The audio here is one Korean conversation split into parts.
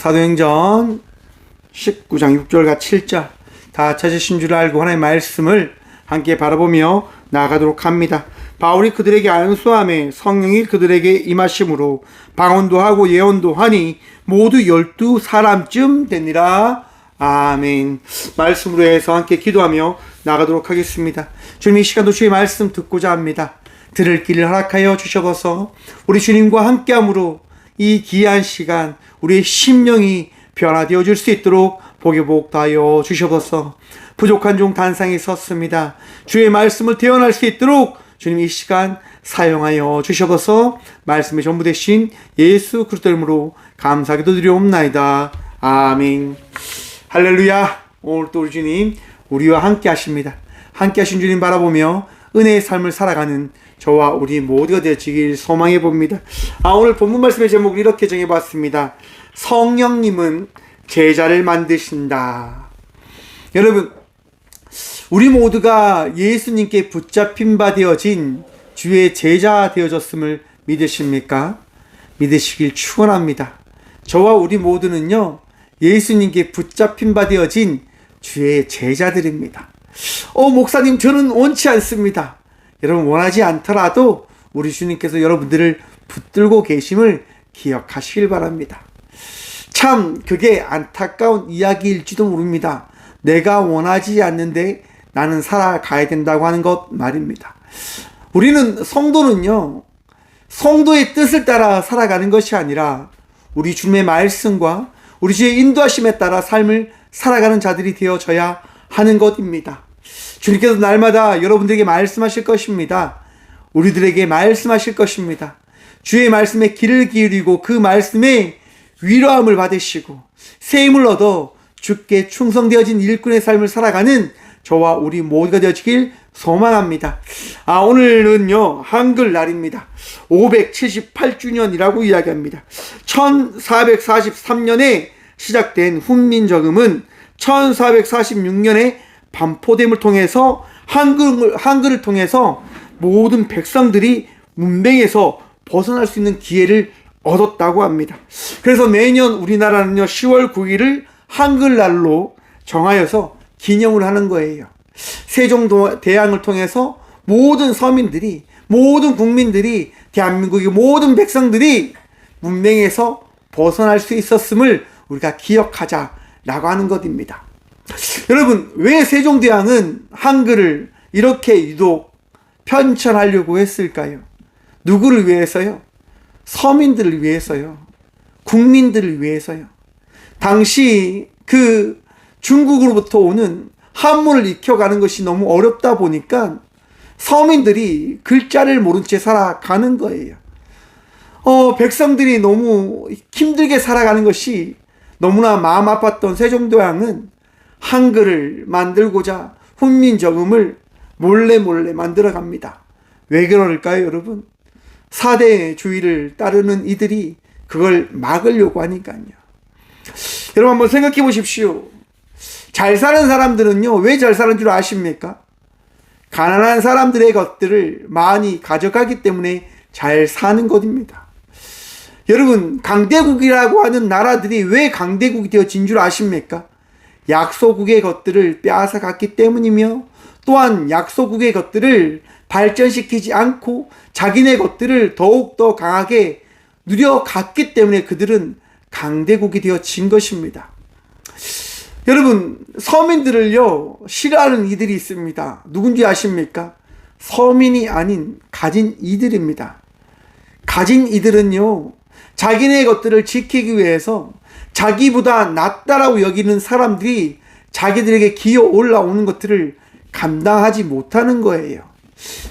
사도행전 19장 6절과 7절 다 찾으신 줄 알고 하나님의 말씀을 함께 바라보며 나아가도록 합니다. 바울이 그들에게 안수함에 성령이 그들에게 임하심으로 방언도 하고 예언도 하니 모두 12사람쯤 되니라. 아멘. 말씀으로 해서 함께 기도하며 나가도록 하겠습니다. 주님, 이 시간도 주의 말씀 듣고자 합니다. 들을 길을 허락하여 주셔서 우리 주님과 함께함으로 이 귀한 시간 우리의 심령이 변화되어 줄 수 있도록 복의 복 다하여 주셔서 부족한 종 단상에 섰습니다. 주의 말씀을 대언할 수 있도록 주님 이 시간 사용하여 주셔서 말씀의 전부 되신 예수 그리스도 이름으로 감사기도 드리옵나이다. 아멘. 할렐루야. 오늘 또 우리 주님 우리와 함께 하십니다. 함께 하신 주님 바라보며 은혜의 삶을 살아가는 저와 우리 모두가 되어지길 소망해 봅니다. 오늘 본문 말씀의 제목을 이렇게 정해봤습니다. 성령님은 제자를 만드신다. 여러분, 우리 모두가 예수님께 붙잡힌 바 되어진 주의 제자 되어졌음을 믿으십니까? 믿으시길 축원합니다. 저와 우리 모두는요, 예수님께 붙잡힌 바 되어진 주의 제자들입니다. 목사님, 저는 원치 않습니다. 여러분, 원하지 않더라도 우리 주님께서 여러분들을 붙들고 계심을 기억하시길 바랍니다. 참 그게 안타까운 이야기일지도 모릅니다. 내가 원하지 않는데 나는 살아가야 된다고 하는 것 말입니다. 우리는 성도는요, 성도의 뜻을 따라 살아가는 것이 아니라 우리 주님의 말씀과 우리 주의 인도하심에 따라 삶을 살아가는 자들이 되어져야 하는 것입니다. 주님께서 날마다 여러분들에게 말씀하실 것입니다. 우리들에게 말씀하실 것입니다. 주의 말씀에 귀를 기울이고 그 말씀에 위로함을 받으시고 새 힘을 얻어 주께 충성되어진 일꾼의 삶을 살아가는 저와 우리 모두가 되어지길 소망합니다. 오늘은요, 한글날입니다. 578주년이라고 이야기합니다. 1443년에 시작된 훈민정음은 1446년에 반포됨을 통해서 한글을 통해서 모든 백성들이 문맹에서 벗어날 수 있는 기회를 얻었다고 합니다. 그래서 매년 우리나라는요, 10월 9일을 한글날로 정하여서 기념을 하는 거예요. 세종대왕을 통해서 모든 서민들이, 모든 국민들이, 대한민국의 모든 백성들이 문맹에서 벗어날 수 있었음을 우리가 기억하자라고 하는 것입니다. 여러분, 왜 세종대왕은 한글을 이렇게 유독 편찬하려고 했을까요? 누구를 위해서요? 서민들을 위해서요. 국민들을 위해서요. 당시 그 중국으로부터 오는 한문을 익혀가는 것이 너무 어렵다 보니까 서민들이 글자를 모른 채 살아가는 거예요. 백성들이 너무 힘들게 살아가는 것이 너무나 마음 아팠던 세종대왕은 한글을 만들고자 훈민정음을 몰래 만들어 갑니다. 왜 그럴까요, 여러분? 사대주의를 따르는 이들이 그걸 막으려고 하니까요. 여러분, 한번 생각해 보십시오. 잘 사는 사람들은요, 왜 잘 사는 줄 아십니까? 가난한 사람들의 것들을 많이 가져가기 때문에 잘 사는 것입니다. 여러분, 강대국이라고 하는 나라들이 왜 강대국이 되어진 줄 아십니까? 약소국의 것들을 빼앗아갔기 때문이며, 또한 약소국의 것들을 발전시키지 않고 자기네 것들을 더욱더 강하게 누려갔기 때문에 그들은 강대국이 되어진 것입니다. 여러분, 서민들을요, 싫어하는 이들이 있습니다. 누군지 아십니까? 서민이 아닌 가진 이들입니다. 가진 이들은요, 자기네 것들을 지키기 위해서 자기보다 낫다라고 여기는 사람들이 자기들에게 기어 올라오는 것들을 감당하지 못하는 거예요.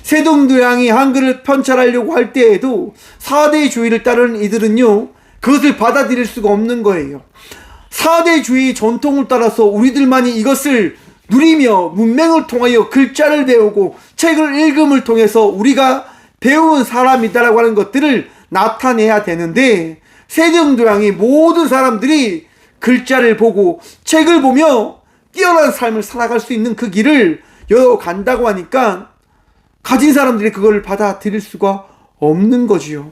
세종대왕이 한글을 편찬하려고 할 때에도 사대주의를 따르는 이들은요, 그것을 받아들일 수가 없는 거예요. 사대주의 전통을 따라서 우리들만이 이것을 누리며 문맹을 통하여 글자를 배우고 책을 읽음을 통해서 우리가 배운 사람이다라고 하는 것들을 나타내야 되는데, 세종대왕이 모든 사람들이 글자를 보고 책을 보며 뛰어난 삶을 살아갈 수 있는 그 길을 열어간다고 하니까 가진 사람들이 그걸 받아들일 수가 없는 거지요.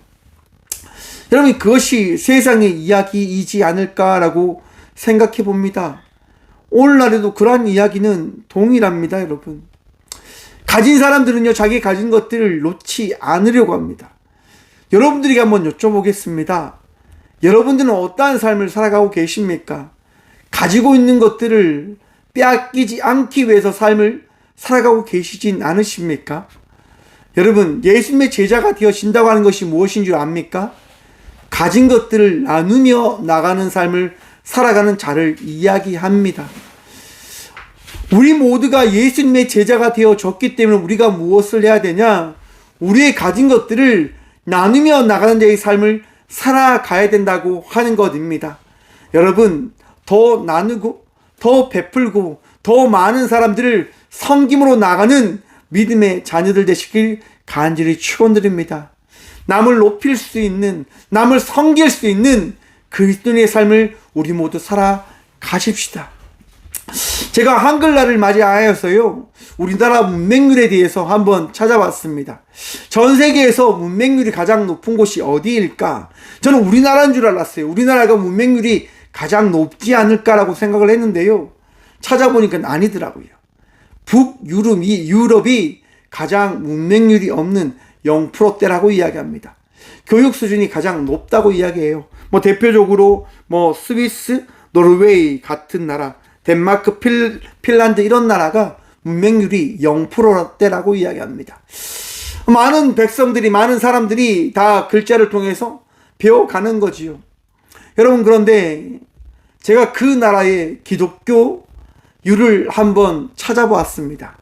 여러분, 그것이 세상의 이야기이지 않을까라고 생각해 봅니다. 오늘날에도 그러한 이야기는 동일합니다, 여러분. 가진 사람들은요, 자기 가진 것들을 놓지 않으려고 합니다. 여러분들에게 한번 여쭤보겠습니다. 여러분들은 어떠한 삶을 살아가고 계십니까? 가지고 있는 것들을 빼앗기지 않기 위해서 삶을 살아가고 계시진 않으십니까? 여러분, 예수님의 제자가 되어진다고 하는 것이 무엇인 줄 압니까? 가진 것들을 나누며 나가는 삶을 살아가는 자를 이야기합니다. 우리 모두가 예수님의 제자가 되어졌기 때문에 우리가 무엇을 해야 되냐? 우리의 가진 것들을 나누며 나가는 자의 삶을 살아가야 된다고 하는 것입니다. 여러분, 더 나누고 더 베풀고 더 많은 사람들을 섬김으로 나가는 믿음의 자녀들 되시길 간절히 축원드립니다. 남을 높일 수 있는, 남을 섬길 수 있는 그리스도인의 삶을 우리 모두 살아가십시다. 제가 한글날을 맞이하여서요, 우리나라 문맹률에 대해서 한번 찾아봤습니다. 전 세계에서 문맹률이 가장 높은 곳이 어디일까? 저는 우리나라인 줄 알았어요. 우리나라가 문맹률이 가장 높지 않을까라고 생각을 했는데요, 찾아보니까 아니더라고요. 유럽이 가장 문맹률이 없는 0%대라고 이야기합니다. 교육 수준이 가장 높다고 이야기해요. 대표적으로 스위스, 노르웨이 같은 나라, 덴마크, 핀란드 이런 나라가 문맹률이 0%대라고 이야기합니다. 많은 백성들이, 많은 사람들이 다 글자를 통해서 배워가는 거지요. 여러분, 그런데 제가 그 나라의 기독교율을 한번 찾아보았습니다.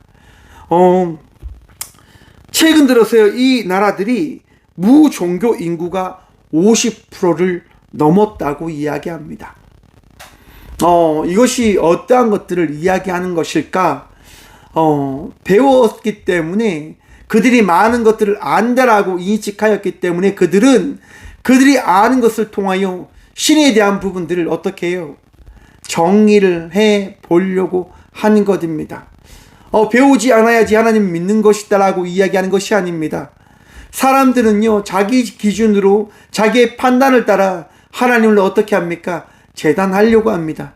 최근 들어서요, 이 나라들이 무종교 인구가 50%를 넘었다고 이야기합니다. 이것이 어떠한 것들을 이야기하는 것일까? 배웠기 때문에, 그들이 많은 것들을 안다라고 인식하였기 때문에 그들이 아는 것을 통하여 신에 대한 부분들을 어떻게 해요? 정리를 해 보려고 하는 것입니다. 배우지 않아야지 하나님 믿는 것이다라고 이야기하는 것이 아닙니다. 사람들은요, 자기 기준으로 자기의 판단을 따라 하나님을 어떻게 합니까? 재단하려고 합니다.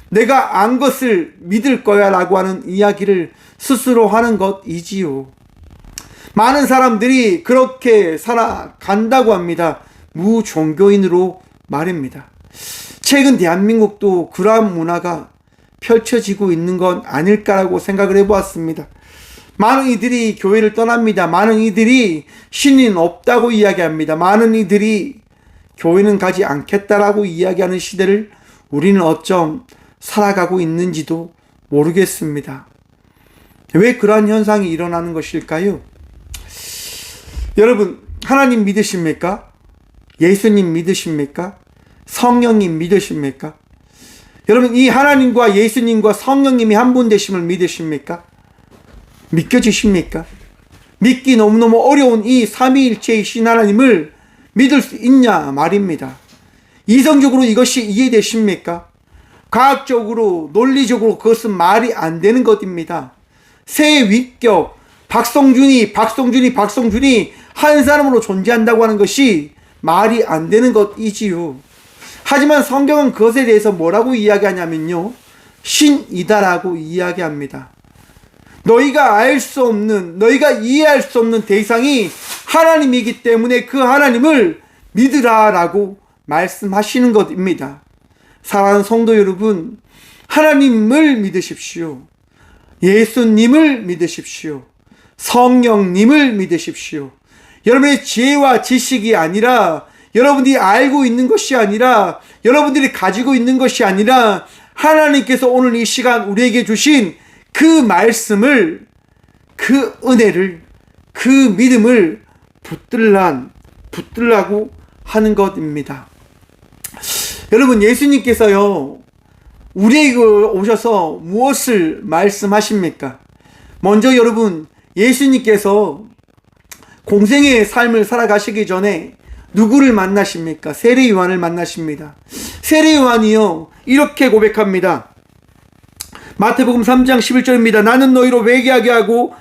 내가 안 것을 믿을 거야 라고 하는 이야기를 스스로 하는 것이지요. 많은 사람들이 그렇게 살아간다고 합니다. 무종교인으로 말입니다. 최근 대한민국도 그러한 문화가 펼쳐지고 있는 건 아닐까라고 생각을 해보았습니다. 많은 이들이 교회를 떠납니다. 많은 이들이 신은 없다고 이야기합니다. 많은 이들이 교회는 가지 않겠다라고 이야기하는 시대를 우리는 어쩜 살아가고 있는지도 모르겠습니다. 왜 그러한 현상이 일어나는 것일까요? 여러분, 하나님 믿으십니까? 예수님 믿으십니까? 성령님 믿으십니까? 여러분, 이 하나님과 예수님과 성령님이 한 분 되심을 믿으십니까? 믿겨지십니까? 믿기 너무너무 어려운 이 삼위일체의 신 하나님을 믿을 수 있냐 말입니다. 이성적으로 이것이 이해되십니까? 과학적으로, 논리적으로 그것은 말이 안 되는 것입니다. 새 위격, 박성준이 한 사람으로 존재한다고 하는 것이 말이 안 되는 것이지요. 하지만 성경은 그것에 대해서 뭐라고 이야기하냐면요, 신이다라고 이야기합니다. 너희가 알 수 없는, 너희가 이해할 수 없는 대상이 하나님이기 때문에 그 하나님을 믿으라라고 말씀하시는 것입니다. 사랑하는 성도 여러분, 하나님을 믿으십시오. 예수님을 믿으십시오. 성령님을 믿으십시오. 여러분의 지혜와 지식이 아니라, 여러분들이 알고 있는 것이 아니라, 여러분들이 가지고 있는 것이 아니라, 하나님께서 오늘 이 시간 우리에게 주신 그 말씀을, 그 은혜를, 그 믿음을 붙들라고 하는 것입니다. 여러분, 예수님께서요, 우리에게 오셔서 무엇을 말씀하십니까? 먼저 여러분, 예수님께서 공생의 삶을 살아가시기 전에 누구를 만나십니까? 세례 요한을 만나십니다. 세례 요한이요, 이렇게 고백합니다. 마태복음 3장 11절입니다. 나는 너희로 회개하게 하고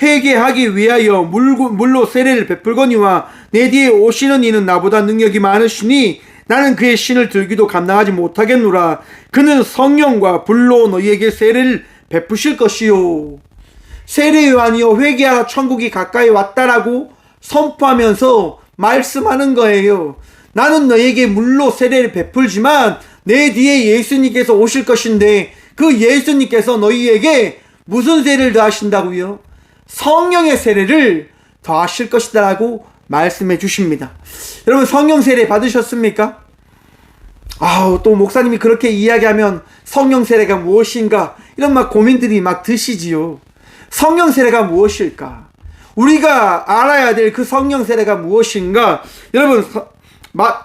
회개하기 위하여 물로 세례를 베풀거니와 내 뒤에 오시는 이는 나보다 능력이 많으시니 나는 그의 신을 들기도 감당하지 못하겠노라. 그는 성령과 불로 너희에게 세례를 베푸실 것이요. 세례 요한이여 회개하라 천국이 가까이 왔다라고 선포하면서 말씀하는 거예요. 나는 너희에게 물로 세례를 베풀지만 내 뒤에 예수님께서 오실 것인데 그 예수님께서 너희에게 무슨 세례를 더하신다고요? 성령의 세례를 더하실 것이다 라고 말씀해 주십니다. 여러분 성령 세례 받으셨습니까? 또 목사님이 그렇게 이야기하면 성령 세례가 무엇인가 이런 고민들이 드시지요. 성령 세례가 무엇일까? 우리가 알아야 될 그 성령 세례가 무엇인가? 여러분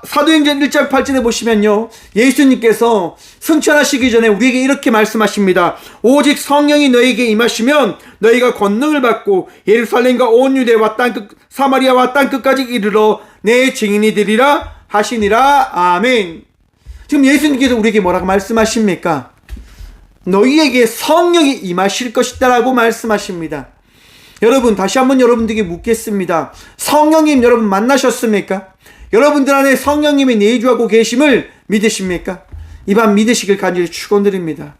사도행전 1장 8절에 보시면요, 예수님께서 승천하시기 전에 우리에게 이렇게 말씀하십니다. 오직 성령이 너희에게 임하시면 너희가 권능을 받고 예루살렘과 온 유대와 땅끝 사마리아와 땅끝까지 이르러 내 증인이 되리라 하시니라. 아멘. 지금 예수님께서 우리에게 뭐라고 말씀하십니까? 너희에게 성령이 임하실 것이다 라고 말씀하십니다. 여러분 다시 한번 여러분들에게 묻겠습니다. 성령님 여러분 만나셨습니까? 여러분들 안에 성령님이 내주하고 계심을 믿으십니까? 이 밤 믿으시길 간절히 축원드립니다.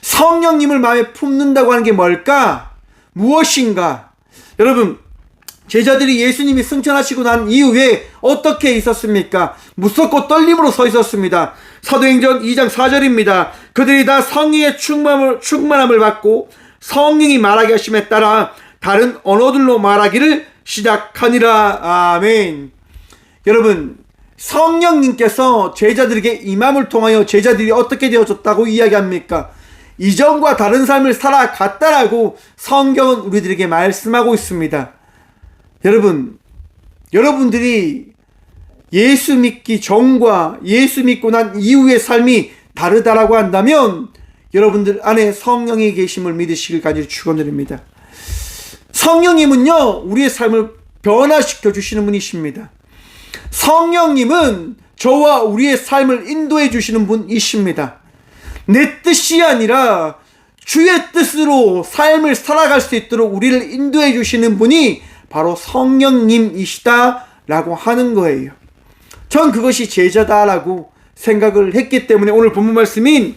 성령님을 마음에 품는다고 하는 게 뭘까? 무엇인가? 여러분 제자들이 예수님이 승천하시고 난 이후에 어떻게 있었습니까? 무섭고 떨림으로 서 있었습니다. 사도행전 2장 4절입니다. 그들이 다 성령의 충만함을 받고 성령이 말하게 하심에 따라 다른 언어들로 말하기를 시작하니라. 아멘. 여러분 성령님께서 제자들에게 임함을 통하여 제자들이 어떻게 되어졌다고 이야기합니까? 이전과 다른 삶을 살아갔다라고 성경은 우리들에게 말씀하고 있습니다. 여러분들이 예수 믿기 전과 예수 믿고 난 이후의 삶이 다르다라고 한다면 여러분들 안에 성령이 계심을 믿으시길 간절히 축원드립니다. 성령님은요 우리의 삶을 변화시켜 주시는 분이십니다. 성령님은 저와 우리의 삶을 인도해 주시는 분이십니다. 내 뜻이 아니라 주의 뜻으로 삶을 살아갈 수 있도록 우리를 인도해 주시는 분이 바로 성령님이시다라고 하는 거예요. 전 그것이 제자다라고 생각을 했기 때문에 오늘 본문 말씀의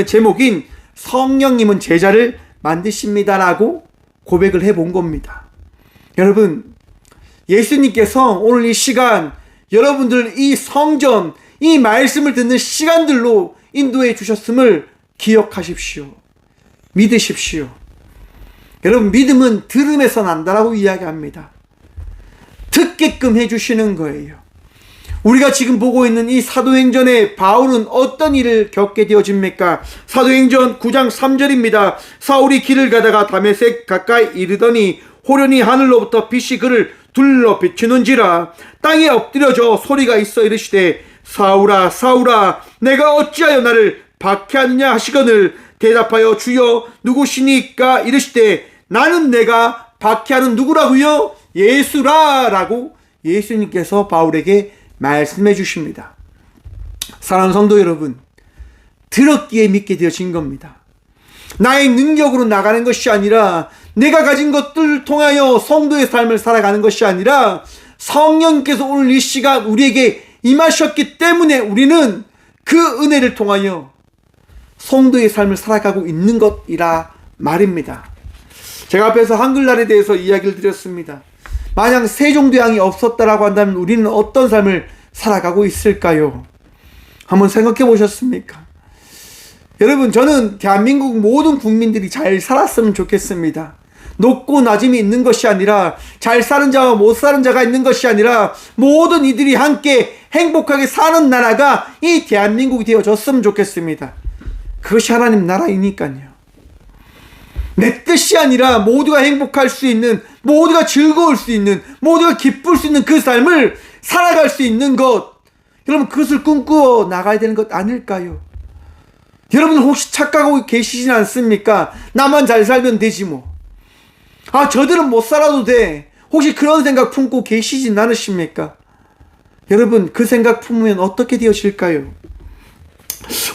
제목인 성령님은 제자를 만드십니다라고 고백을 해본 겁니다. 여러분 예수님께서 오늘 이 시간 여러분들 이 성전 이 말씀을 듣는 시간들로 인도해 주셨음을 기억하십시오. 믿으십시오. 여러분 믿음은 들음에서 난다라고 이야기합니다. 듣게끔 해주시는 거예요. 우리가 지금 보고 있는 이 사도행전의 바울은 어떤 일을 겪게 되어집니까? 사도행전 9장 3절입니다. 사울이 길을 가다가 다메섹 가까이 이르더니 호련히 하늘로부터 빛이 그를 둘러 비추는지라 땅에 엎드려져 소리가 있어 이르시되 사울아 사울아 내가 어찌하여 나를 박해하느냐 하시거늘 대답하여 주여 누구시니까 이르시되 나는 내가 박해하는 누구라고요? 예수라 라고 예수님께서 바울에게 말씀해 주십니다. 사랑하는 성도 여러분 들었기에 믿게 되어진 겁니다. 나의 능력으로 나가는 것이 아니라 내가 가진 것들을 통하여 성도의 삶을 살아가는 것이 아니라 성령께서 오늘 이 시간 우리에게 임하셨기 때문에 우리는 그 은혜를 통하여 성도의 삶을 살아가고 있는 것이라 말입니다. 제가 앞에서 한글날에 대해서 이야기를 드렸습니다. 만약 세종대왕이 없었다라고 한다면 우리는 어떤 삶을 살아가고 있을까요? 한번 생각해 보셨습니까? 여러분 저는 대한민국 모든 국민들이 잘 살았으면 좋겠습니다. 높고 낮음이 있는 것이 아니라 잘 사는 자와 못 사는 자가 있는 것이 아니라 모든 이들이 함께 행복하게 사는 나라가 이 대한민국이 되어졌으면 좋겠습니다. 그것이 하나님 나라이니까요. 내 뜻이 아니라 모두가 행복할 수 있는, 모두가 즐거울 수 있는, 모두가 기쁠 수 있는 그 삶을 살아갈 수 있는 것, 여러분 그것을 꿈꾸어 나가야 되는 것 아닐까요? 여러분 혹시 착각하고 계시진 않습니까? 나만 잘 살면 되지 뭐. 저들은 못 살아도 돼. 혹시 그런 생각 품고 계시진 않으십니까? 여러분 그 생각 품으면 어떻게 되어질까요?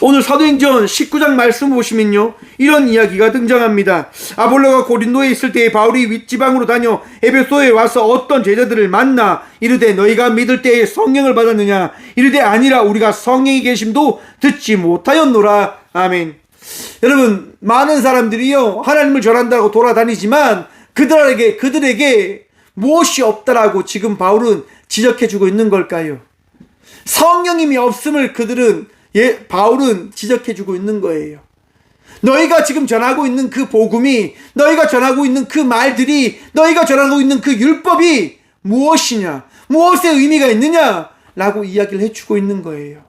오늘 사도행전 19장 말씀 보시면요, 이런 이야기가 등장합니다. 아볼로가 고린도에 있을 때에 바울이 윗지방으로 다녀 에베소에 와서 어떤 제자들을 만나 이르되 너희가 믿을 때에 성령을 받았느냐? 이르되 아니라 우리가 성령이 계심도 듣지 못하였노라. 아멘. 여러분, 많은 사람들이요 하나님을 전한다고 돌아다니지만 그들에게 무엇이 없다라고 지금 바울은 지적해주고 있는 걸까요? 성령님이 없음을 바울은 지적해주고 있는 거예요. 너희가 지금 전하고 있는 그 복음이, 너희가 전하고 있는 그 말들이, 너희가 전하고 있는 그 율법이 무엇이냐, 무엇의 의미가 있느냐 라고 이야기를 해주고 있는 거예요.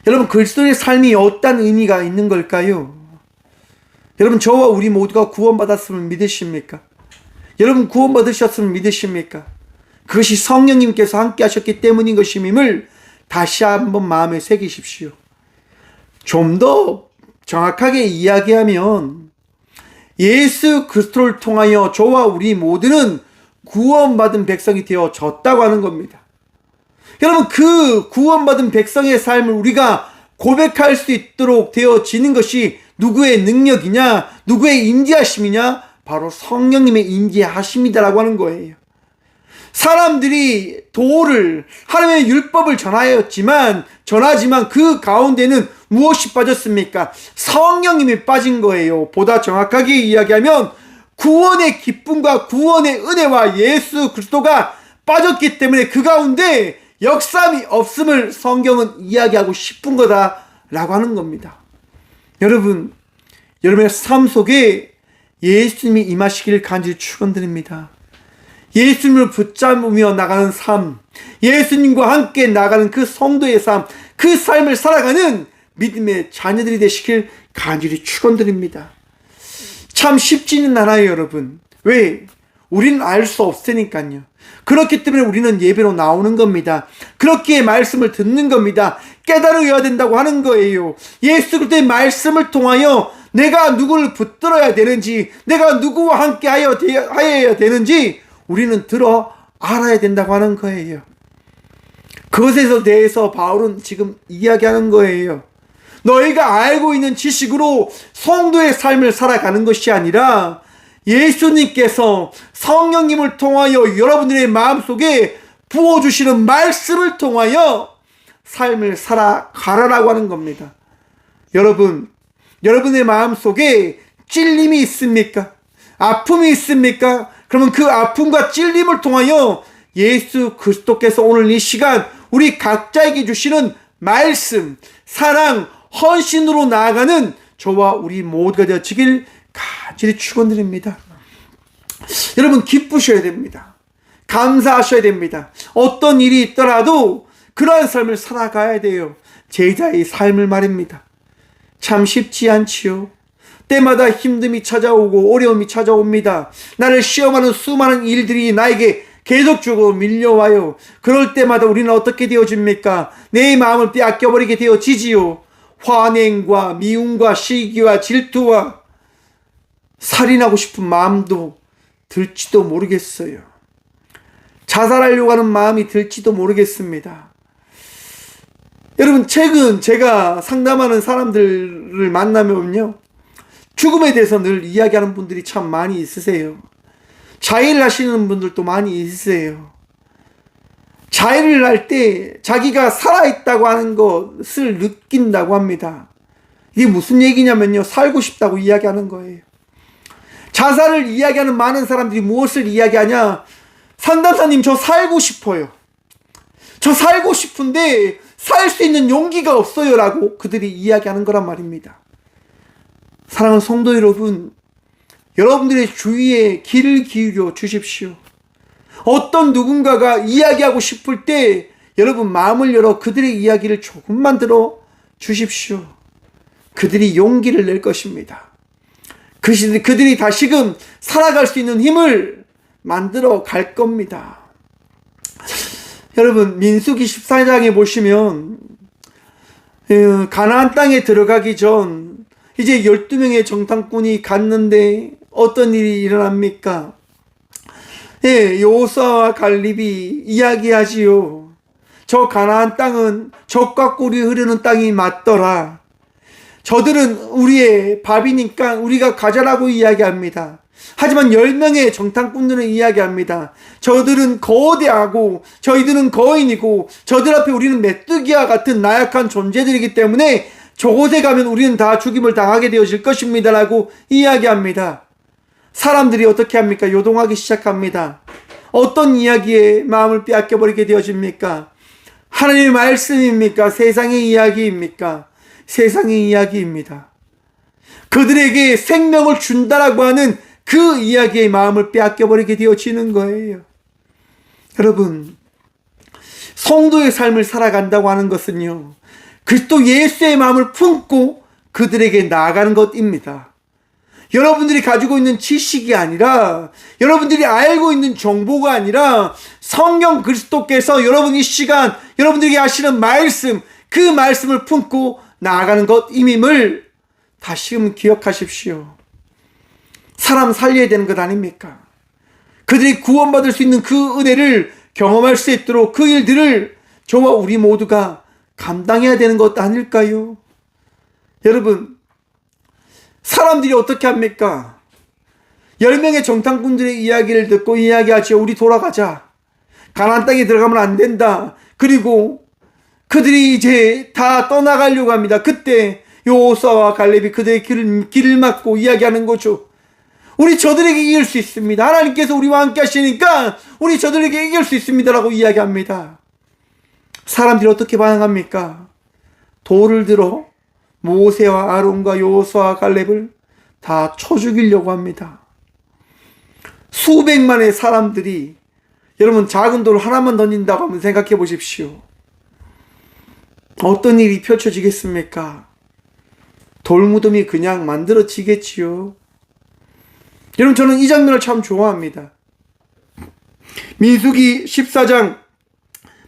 여러분, 그리스도의 삶이 어떤 의미가 있는 걸까요? 여러분, 저와 우리 모두가 구원받았음을 믿으십니까? 여러분, 구원받으셨음을 믿으십니까? 그것이 성령님께서 함께 하셨기 때문인 것임을 다시 한번 마음에 새기십시오. 좀 더 정확하게 이야기하면 예수 그리스도를 통하여 저와 우리 모두는 구원받은 백성이 되어졌다고 하는 겁니다. 여러분, 그 구원받은 백성의 삶을 우리가 고백할 수 있도록 되어지는 것이 누구의 능력이냐, 누구의 인지하심이냐? 바로 성령님의 인지하심이다라고 하는 거예요. 사람들이 도를, 하나님의 율법을 전하지만 그 가운데는 무엇이 빠졌습니까? 성령님이 빠진 거예요. 보다 정확하게 이야기하면 구원의 기쁨과 구원의 은혜와 예수 그리스도가 빠졌기 때문에 그 가운데 역사함이 없음을 성경은 이야기하고 싶은 거다라고 하는 겁니다. 여러분, 여러분의 삶 속에 예수님이 임하시기를 간절히 축원드립니다. 예수님을 붙잡으며 나가는 삶, 예수님과 함께 나가는 그 성도의 삶, 그 삶을 살아가는 믿음의 자녀들이 되시길 간절히 축원드립니다. 참 쉽지는 않아요, 여러분. 왜? 우리는 알 수 없으니까요. 그렇기 때문에 우리는 예배로 나오는 겁니다. 그렇게 말씀을 듣는 겁니다. 깨달아야 된다고 하는 거예요. 예수 그리스도의 말씀을 통하여 내가 누구를 붙들어야 되는지, 내가 누구와 함께 하여야 되는지 우리는 들어 알아야 된다고 하는 거예요. 그것에 대해서 바울은 지금 이야기하는 거예요. 너희가 알고 있는 지식으로 성도의 삶을 살아가는 것이 아니라 예수님께서 성령님을 통하여 여러분들의 마음속에 부어주시는 말씀을 통하여 삶을 살아가라라고 하는 겁니다. 여러분, 여러분의 마음속에 찔림이 있습니까? 아픔이 있습니까? 그러면 그 아픔과 찔림을 통하여 예수 그리스도께서 오늘 이 시간 우리 각자에게 주시는 말씀, 사랑, 헌신으로 나아가는 저와 우리 모두가 되어지길 간절히 축원드립니다. 여러분, 기쁘셔야 됩니다. 감사하셔야 됩니다. 어떤 일이 있더라도 그러한 삶을 살아가야 돼요. 제자의 삶을 말입니다. 참 쉽지 않지요. 때마다 힘듦이 찾아오고 어려움이 찾아옵니다. 나를 시험하는 수많은 일들이 나에게 계속적으로 밀려와요. 그럴 때마다 우리는 어떻게 되어집니까? 내 마음을 빼앗겨버리게 되어지지요. 환행과 미움과 시기와 질투와 살인하고 싶은 마음도 들지도 모르겠어요. 자살하려고 하는 마음이 들지도 모르겠습니다. 여러분, 최근 제가 상담하는 사람들을 만나면요, 죽음에 대해서 늘 이야기하는 분들이 참 많이 있으세요. 자해를 하시는 분들도 많이 있으세요. 자해를 할 때 자기가 살아있다고 하는 것을 느낀다고 합니다. 이게 무슨 얘기냐면요, 살고 싶다고 이야기하는 거예요. 자살을 이야기하는 많은 사람들이 무엇을 이야기하냐? 상담사님, 저 살고 싶어요. 저 살고 싶은데 살 수 있는 용기가 없어요 라고 그들이 이야기하는 거란 말입니다. 사랑하는 성도 여러분, 여러분들의 주위에 귀를 기울여 주십시오. 어떤 누군가가 이야기하고 싶을 때 여러분 마음을 열어 그들의 이야기를 조금만 들어 주십시오. 그들이 용기를 낼 것입니다. 그들이 다시금 살아갈 수 있는 힘을 만들어 갈 겁니다. 여러분, 민수기 14장에 보시면 가나안 땅에 들어가기 전 이제 12명의 정탐꾼이 갔는데 어떤 일이 일어납니까? 여호수아와 갈렙이 이야기하지요. 저 가나안 땅은 젖과 꿀이 흐르는 땅이 맞더라. 저들은 우리의 밥이니까 우리가 가자라고 이야기합니다. 하지만 10명의 정탐꾼들은 이야기합니다. 저들은 거대하고 저희들은 거인이고 저들 앞에 우리는 메뚜기와 같은 나약한 존재들이기 때문에 저곳에 가면 우리는 다 죽임을 당하게 되어질 것입니다 라고 이야기합니다. 사람들이 어떻게 합니까? 요동하기 시작합니다. 어떤 이야기에 마음을 빼앗겨버리게 되어집니까? 하나님의 말씀입니까? 세상의 이야기입니까? 세상의 이야기입니다. 그들에게 생명을 준다라고 하는 그 이야기의 마음을 빼앗겨버리게 되어지는 거예요. 여러분, 성도의 삶을 살아간다고 하는 것은요, 그리스도 예수의 마음을 품고 그들에게 나아가는 것입니다. 여러분들이 가지고 있는 지식이 아니라, 여러분들이 알고 있는 정보가 아니라 성경 그리스도께서 여러분 이 시간 여러분들에게 하시는 말씀, 그 말씀을 품고 나아가는 것임을 다시금 기억하십시오. 사람 살려야 되는 것 아닙니까? 그들이 구원받을 수 있는 그 은혜를 경험할 수 있도록 그 일들을 저와 우리 모두가 감당해야 되는 것 아닐까요? 여러분, 사람들이 어떻게 합니까? 10명의 정탐꾼들의 이야기를 듣고 이야기하죠. 우리 돌아가자. 가나안 땅에 들어가면 안 된다. 그리고 그들이 이제 다 떠나가려고 합니다. 그때 여호수아와 갈렙이 그들의 길을 막고 이야기하는 거죠. 우리 저들에게 이길 수 있습니다. 하나님께서 우리와 함께 하시니까 우리 저들에게 이길 수 있습니다 라고 이야기합니다. 사람들이 어떻게 반응합니까? 돌을 들어 모세와 아론과 여호수아와 갈렙을 다 쳐 죽이려고 합니다. 수백만의 사람들이, 여러분, 작은 돌 하나만 던진다고 한번 생각해 보십시오. 어떤 일이 펼쳐지겠습니까? 돌무덤이 그냥 만들어지겠지요. 여러분, 저는 이 장면을 참 좋아합니다. 민수기 14장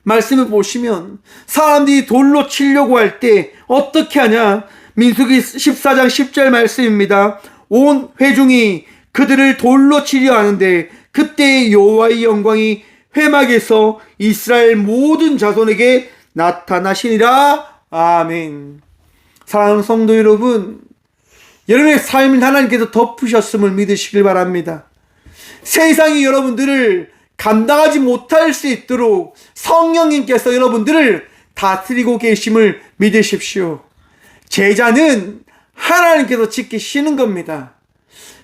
말씀을 보시면 사람들이 돌로 치려고 할 때 어떻게 하냐? 민수기 14장 10절 말씀입니다. 온 회중이 그들을 돌로 치려 하는데 그때 여호와의 영광이 회막에서 이스라엘 모든 자손에게 나타나시니라. 아멘. 사랑하는 성도 여러분, 여러분의 삶을 하나님께서 덮으셨음을 믿으시길 바랍니다. 세상이 여러분들을 감당하지 못할 수 있도록 성령님께서 여러분들을 다스리고 계심을 믿으십시오. 제자는 하나님께서 지키시는 겁니다.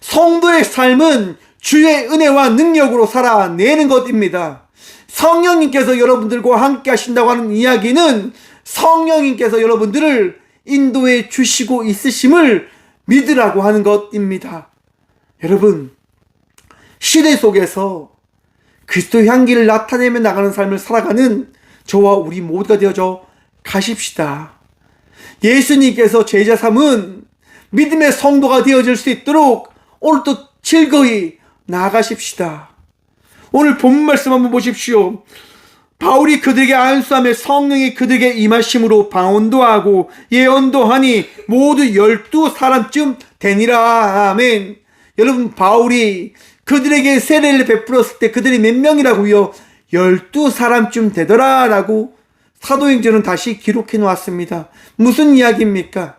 성도의 삶은 주의 은혜와 능력으로 살아내는 것입니다. 성령님께서 여러분들과 함께 하신다고 하는 이야기는 성령님께서 여러분들을 인도해 주시고 있으심을 믿으라고 하는 것입니다. 여러분, 시대 속에서 그리스도의 향기를 나타내며 나가는 삶을 살아가는 저와 우리 모두가 되어져 가십시다. 예수님께서 제자 삼은 믿음의 성도가 되어질 수 있도록 오늘도 즐거이 나아가십시다. 오늘 본문 말씀 한번 보십시오. 바울이 그들에게 안수하며 성령이 그들에게 임하심으로 방언도 하고 예언도 하니 모두 12사람쯤 되니라. 아멘. 여러분, 바울이 그들에게 세례를 베풀었을 때 그들이 몇 명이라고요? 12사람쯤 되더라 라고 사도행전은 다시 기록해 놓았습니다. 무슨 이야기입니까?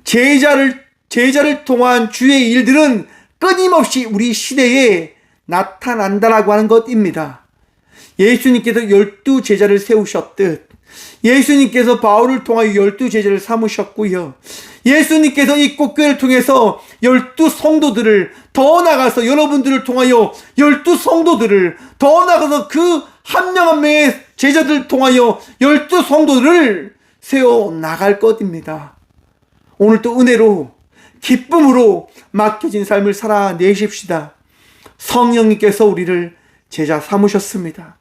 제자를 통한 주의 일들은 끊임없이 우리 시대에 나타난다라고 하는 것입니다. 예수님께서 12제자를 세우셨듯 예수님께서 바울을 통하여 12제자를 삼으셨고요. 예수님께서 이 꽃교회를 통해서 12성도들을 더 나가서 여러분들을 통하여 12성도들을 더 나가서 그 한 명 한 명의 제자들을 통하여 12성도들을 세워 나갈 것입니다. 오늘도 은혜로 기쁨으로 맡겨진 삶을 살아내십시다. 성령님께서 우리를 제자 삼으셨습니다.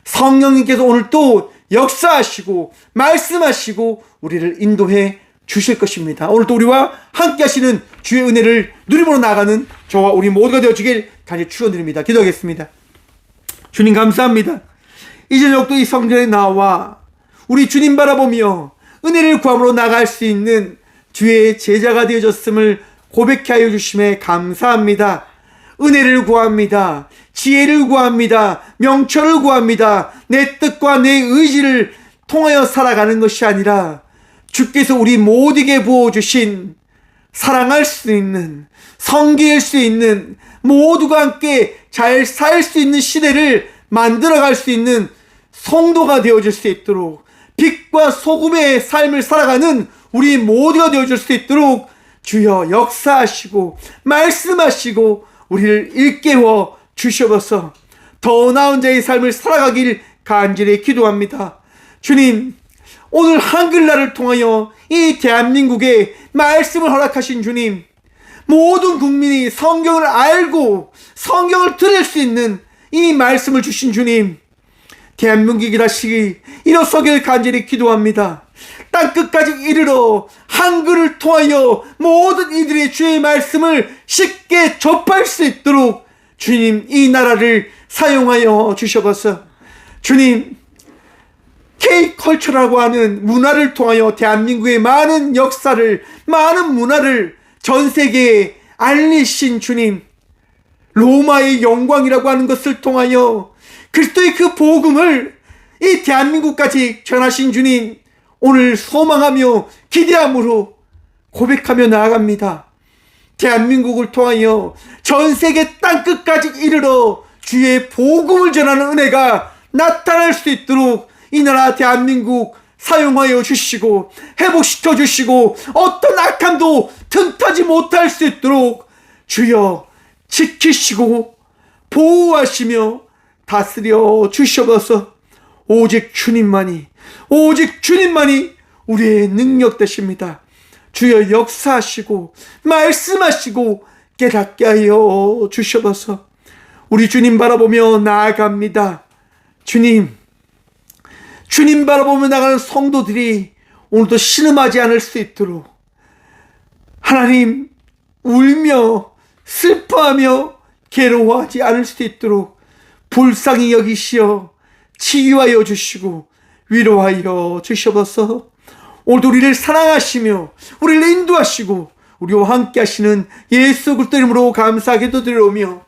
성령님께서 오늘 또 역사하시고 말씀하시고 우리를 인도해 주실 것입니다. 오늘도 우리와 함께 하시는 주의 은혜를 누리므로 나아가는 저와 우리 모두가 되어주길 간절히 축원드립니다. 기도하겠습니다. 주님 감사합니다. 이 저녁도 이 성전에 나와 우리 주님 바라보며 은혜를 구함으로 나갈 수 있는 주의 제자가 되어졌음을 고백하여 주심에 감사합니다. 은혜를 구합니다. 지혜를 구합니다. 명철을 구합니다. 내 뜻과 내 의지를 통하여 살아가는 것이 아니라 주께서 우리 모두에게 부어주신 사랑할 수 있는, 섬길 수 있는, 모두가 함께 잘 살 수 있는 시대를 만들어갈 수 있는 성도가 되어줄 수 있도록, 빛과 소금의 삶을 살아가는 우리 모두가 되어줄 수 있도록 주여 역사하시고 말씀하시고 우리를 일깨워 주셔서 더 나은 자의 삶을 살아가길 간절히 기도합니다. 주님, 오늘 한글날을 통하여 이 대한민국에 말씀을 허락하신 주님, 모든 국민이 성경을 알고 성경을 들을 수 있는 이 말씀을 주신 주님, 대한민국이 다시 일어서길 간절히 기도합니다. 땅끝까지 이르러 한글을 통하여 모든 이들의 주의 말씀을 쉽게 접할 수 있도록 주님, 이 나라를 사용하여 주셔서 주님, K컬처라고 하는 문화를 통하여 대한민국의 많은 역사를, 많은 문화를 전 세계에 알리신 주님, 로마의 영광이라고 하는 것을 통하여 그리스도의 그 복음을 이 대한민국까지 전하신 주님, 오늘 소망하며 기대함으로 고백하며 나아갑니다. 대한민국을 통하여 전 세계 땅끝까지 이르러 주의 복음을 전하는 은혜가 나타날 수 있도록 이 나라 대한민국 사용하여 주시고 회복시켜 주시고 어떤 악함도 틈타지 못할 수 있도록 주여 지키시고 보호하시며 다스려 주셔서 오직 주님만이 우리의 능력 되십니다. 주여 역사하시고 말씀하시고 깨닫게 하여 주셔서 우리 주님 바라보며 나아갑니다. 주님 바라보며 나가는 성도들이 오늘도 신음하지 않을 수 있도록 하나님, 울며 슬퍼하며 괴로워하지 않을 수 있도록 불쌍히 여기시어 치유하여 주시고 위로하여 주셔서 오늘도 우리를 사랑하시며 우리를 인도하시고 우리와 함께 하시는 예수 그리스도 이름으로 감사하게 기도드리오며,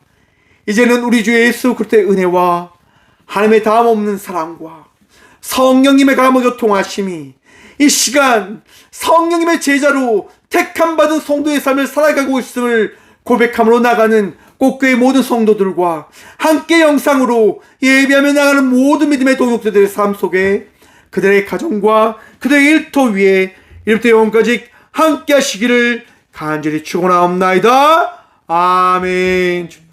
이제는 우리 주 예수 그리스도의 은혜와 하나님의 다음 없는 사랑과 성령님의 감화 교통하심이 이 시간 성령님의 제자로 택함받은 성도의 삶을 살아가고 있음을 고백함으로 나가는 꽃교회 모든 성도들과 함께 영상으로 예배하며 나가는 모든 믿음의 동역자들의 삶 속에 그들의 가정과 그들의 일터 위에 이제부터 영원까지 함께 하시기를 간절히 축원하옵나이다. 아멘.